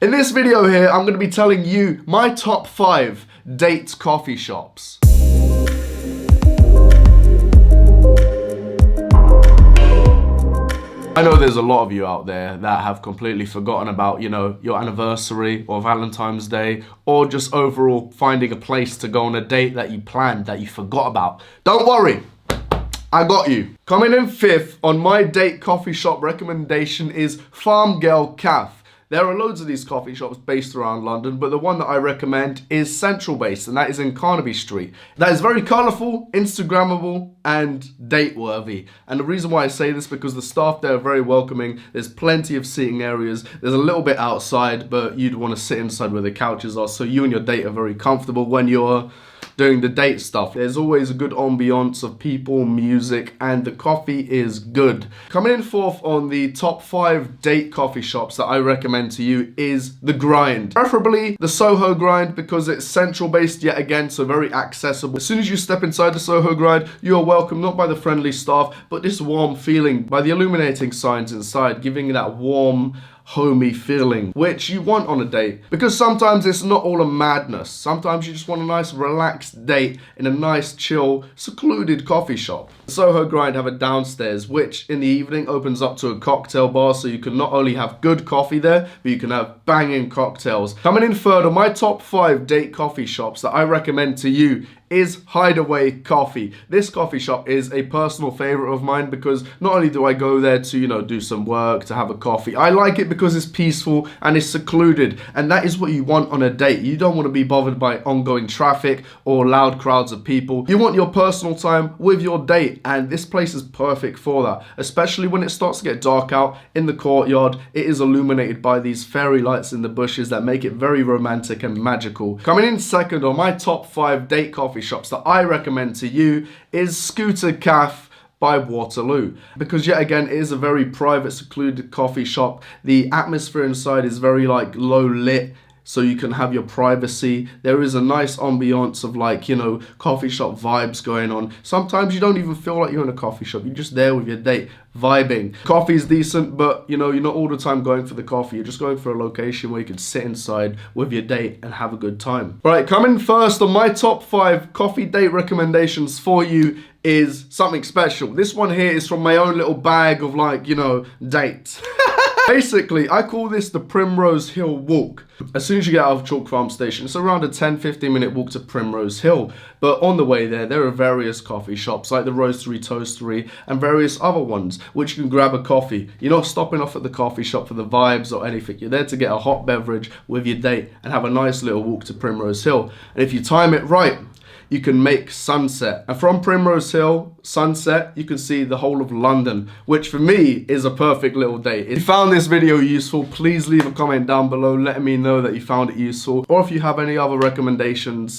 In this video here, I'm going to be telling you my top 5 date coffee shops. I know there's a lot of you out there that have completely forgotten about, your anniversary or Valentine's Day, or just overall finding a place to go on a date that you planned that you forgot about. Don't worry, I got you. Coming in 5th on my date coffee shop recommendation is Farm Girl Cafe. There are loads of these coffee shops based around London, but the one that I recommend is central based, and that is in Carnaby Street. That is very colourful, Instagrammable, and date-worthy. And the reason why I say this because the staff there are very welcoming. There's plenty of seating areas. There's a little bit outside, but you'd want to sit inside where the couches are, so you and your date are very comfortable when you're doing the date stuff. There's always a good ambiance of people, music, and the coffee is good. Coming in 4th on the top 5 date coffee shops that I recommend to you is The Grind. Preferably the Soho Grind because it's central based yet again, so very accessible. As soon as you step inside the Soho Grind, you are welcomed not by the friendly staff, but this warm feeling by the illuminating signs inside, giving that warm, homey feeling which you want on a date, because sometimes it's not all a madness. Sometimes you just want a nice relaxed date in a nice chill secluded coffee shop. Soho Grind have a downstairs which in the evening opens up to a cocktail bar, so you can not only have good coffee there, but you can have banging cocktails. Coming in 3rd on my top 5 date coffee shops that I recommend to you is Hideaway Coffee. This coffee shop is a personal favorite of mine because not only do I go there to, do some work, to have a coffee, I like it because it's peaceful and it's secluded, and that is what you want on a date. You don't want to be bothered by ongoing traffic or loud crowds of people. You want your personal time with your date, and this place is perfect for that, especially when it starts to get dark out in the courtyard. It is illuminated by these fairy lights in the bushes that make it very romantic and magical. Coming in 2nd on my top 5 date coffee shops that I recommend to you is Scooter Cafe by Waterloo, because yet again it is a very private, secluded coffee shop. The atmosphere inside is very low lit, so you can have your privacy. There is a nice ambiance of coffee shop vibes going on. Sometimes you don't even feel like you're in a coffee shop. You're just there with your date, vibing. Coffee's decent, but you're not all the time going for the coffee. You're just going for a location where you can sit inside with your date and have a good time. Right, coming first on my top 5 coffee date recommendations for you is something special. This one here is from my own little bag of dates. Basically, I call this the Primrose Hill Walk. As soon as you get out of Chalk Farm Station, it's around a 10-15 minute walk to Primrose Hill. But on the way there are various coffee shops like the Roastery Toastery and various other ones which you can grab a coffee. You're not stopping off at the coffee shop for the vibes or anything. You're there to get a hot beverage with your date and have a nice little walk to Primrose Hill. And if you time it right, you can make sunset. And from Primrose Hill, sunset, you can see the whole of London, which for me is a perfect little date. If you found this video useful, please leave a comment down below letting me know that you found it useful, or if you have any other recommendations.